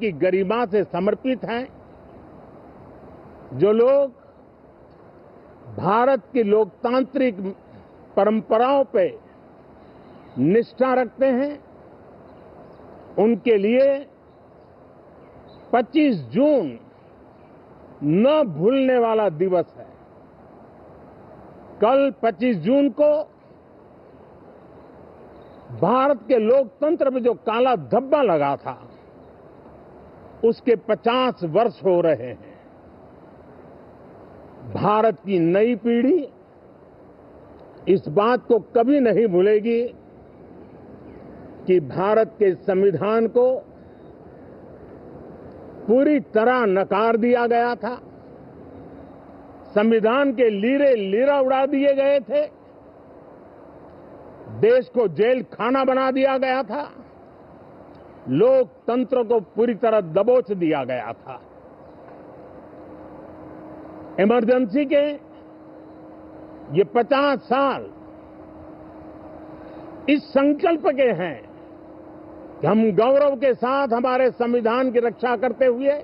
की गरिमा से समर्पित हैं, जो लोग भारत की लोकतांत्रिक परंपराओं पे निष्ठा रखते हैं, उनके लिए 25 जून न भूलने वाला दिवस है। कल 25 जून को भारत के लोकतंत्र में जो काला धब्बा लगा था, उसके 50 वर्ष हो रहे हैं। भारत की नई पीढ़ी इस बात को कभी नहीं भूलेगी कि भारत के संविधान को पूरी तरह नकार दिया गया था, संविधान के लीरे लीरा उड़ा दिए गए थे, देश को जेल खाना बना दिया गया था, लोकतंत्र को पूरी तरह दबोच दिया गया था। इमरजेंसी के ये 50 साल इस संकल्प के हैं कि हम गौरव के साथ हमारे संविधान की रक्षा करते हुए,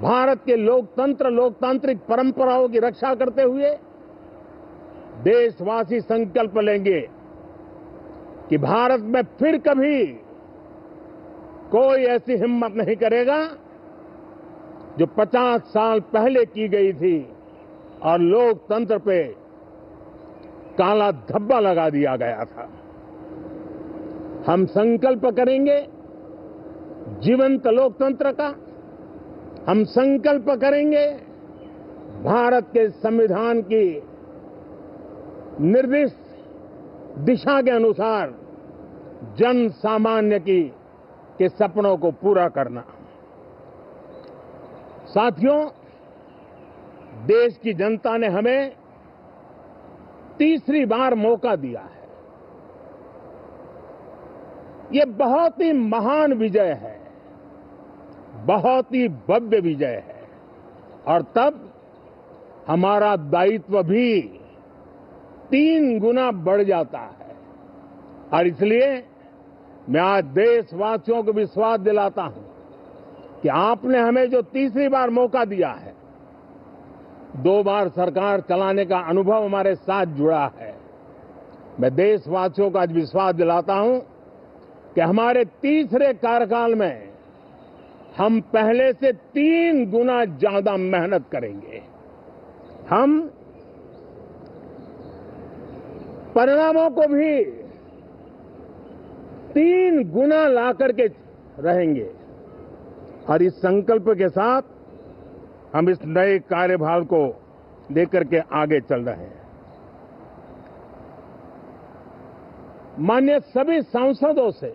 भारत के लोकतंत्र लोकतांत्रिक परंपराओं की रक्षा करते हुए देशवासी संकल्प लेंगे कि भारत में फिर कभी कोई ऐसी हिम्मत नहीं करेगा जो 50 साल पहले की गई थी और लोकतंत्र पे काला धब्बा लगा दिया गया था। हम संकल्प करेंगे जीवंत लोकतंत्र का, हम संकल्प करेंगे भारत के संविधान की निर्दिष्ट दिशा के अनुसार जन सामान्य के सपनों को पूरा करना। साथियों, देश की जनता ने हमें तीसरी बार मौका दिया है। ये बहुत ही महान विजय है, बहुत ही भव्य विजय है, और तब हमारा दायित्व भी 3 गुना बढ़ जाता है। और इसलिए मैं आज देशवासियों को विश्वास दिलाता हूं कि आपने हमें जो तीसरी बार मौका दिया है, 2 बार सरकार चलाने का अनुभव हमारे साथ जुड़ा है, मैं देशवासियों को आज विश्वास दिलाता हूं कि हमारे तीसरे कार्यकाल में हम पहले से 3 गुना ज्यादा मेहनत करेंगे। हम परिणामों को भी 3 गुना ला करके रहेंगे, और इस संकल्प के साथ हम इस नए कार्यभार को लेकर के आगे चल रहे हैं। माननीय सभी सांसदों से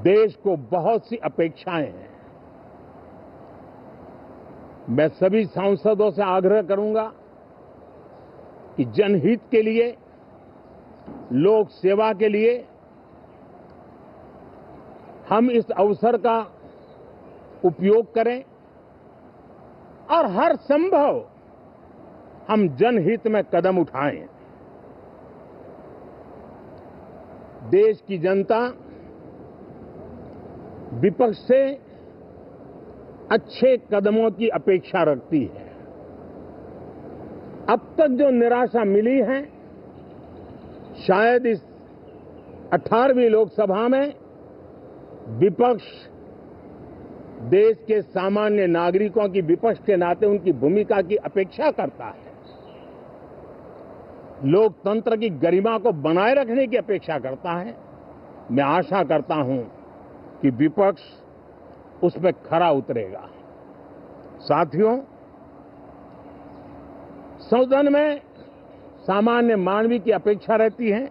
देश को बहुत सी अपेक्षाएं हैं। मैं सभी सांसदों से आग्रह करूंगा कि जनहित के लिए, लोक सेवा के लिए हम इस अवसर का उपयोग करें और हर संभव हम जनहित में कदम उठाएं। देश की जनता विपक्ष से अच्छे कदमों की अपेक्षा रखती है। अब तक जो निराशा मिली है, शायद इस 18वीं लोकसभा में विपक्ष देश के सामान्य नागरिकों की विपक्ष के नाते उनकी भूमिका की अपेक्षा करता है, लोकतंत्र की गरिमा को बनाए रखने की अपेक्षा करता है। मैं आशा करता हूं कि विपक्ष उसमें खरा उतरेगा। साथियों, सदन में सामान्य मानवीय की अपेक्षा रहती है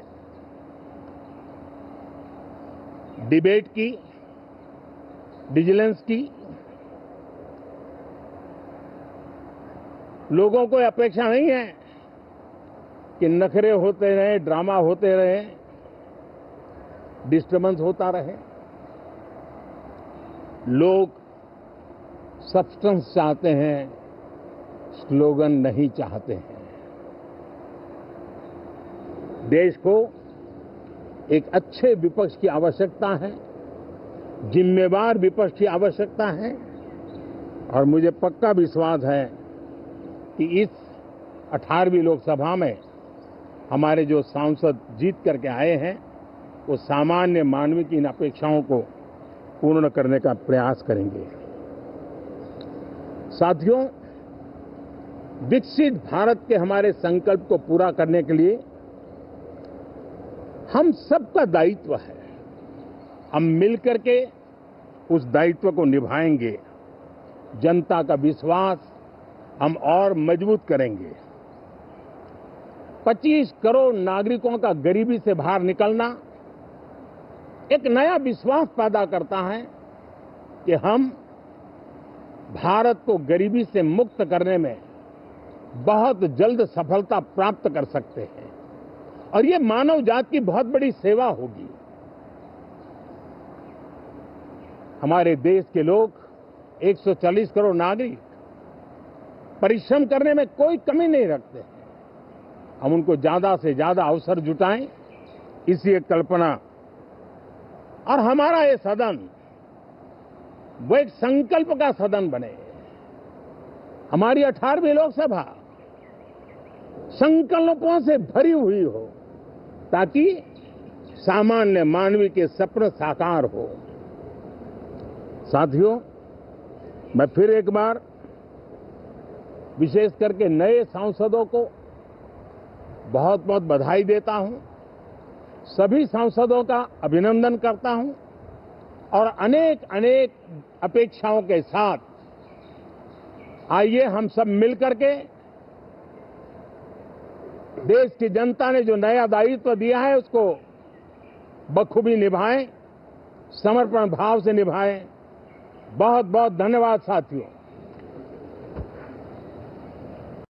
डिबेट की, विजिलेंस की। लोगों को अपेक्षा नहीं है कि नखरे होते रहे, ड्रामा होते रहे, डिस्टर्बेंस होता रहे। लोग सब्सटेंस चाहते हैं, स्लोगन नहीं चाहते हैं। देश को एक अच्छे विपक्ष की आवश्यकता है, जिम्मेवार विपक्ष की आवश्यकता है और मुझे पक्का विश्वास है कि इस 18वीं लोकसभा में हमारे जो सांसद जीत करके आए हैं वो सामान्य मानव की इन अपेक्षाओं को पूर्ण करने का प्रयास करेंगे। साथियों, विकसित भारत के हमारे संकल्प को पूरा करने के लिए हम सबका दायित्व है। हम मिलकर के उस दायित्व को निभाएंगे। जनता का विश्वास हम और मजबूत करेंगे। 25 करोड़ नागरिकों का गरीबी से बाहर निकलना एक नया विश्वास पैदा करता है कि हम भारत को गरीबी से मुक्त करने में बहुत जल्द सफलता प्राप्त कर सकते हैं और ये मानव जाति की बहुत बड़ी सेवा होगी। हमारे देश के लोग 140 करोड़ नागरिक परिश्रम करने में कोई कमी नहीं रखते। हम उनको ज्यादा से ज्यादा अवसर जुटाएं, इसी एक कल्पना। और हमारा ये सदन वो एक संकल्प का सदन बने। हमारी 18वीं लोकसभा संकल्पों से भरी हुई हो ताकि सामान्य मानवी के सपने साकार हो। साथियों, मैं फिर एक बार विशेष करके नए सांसदों को बहुत बहुत बधाई देता हूं। सभी सांसदों का अभिनंदन करता हूं और अनेक अनेक अपेक्षाओं के साथ आइए हम सब मिलकर के देश की जनता ने जो नया दायित्व दिया है उसको बखूबी निभाएं, समर्पण भाव से निभाएं। बहुत बहुत धन्यवाद साथियों।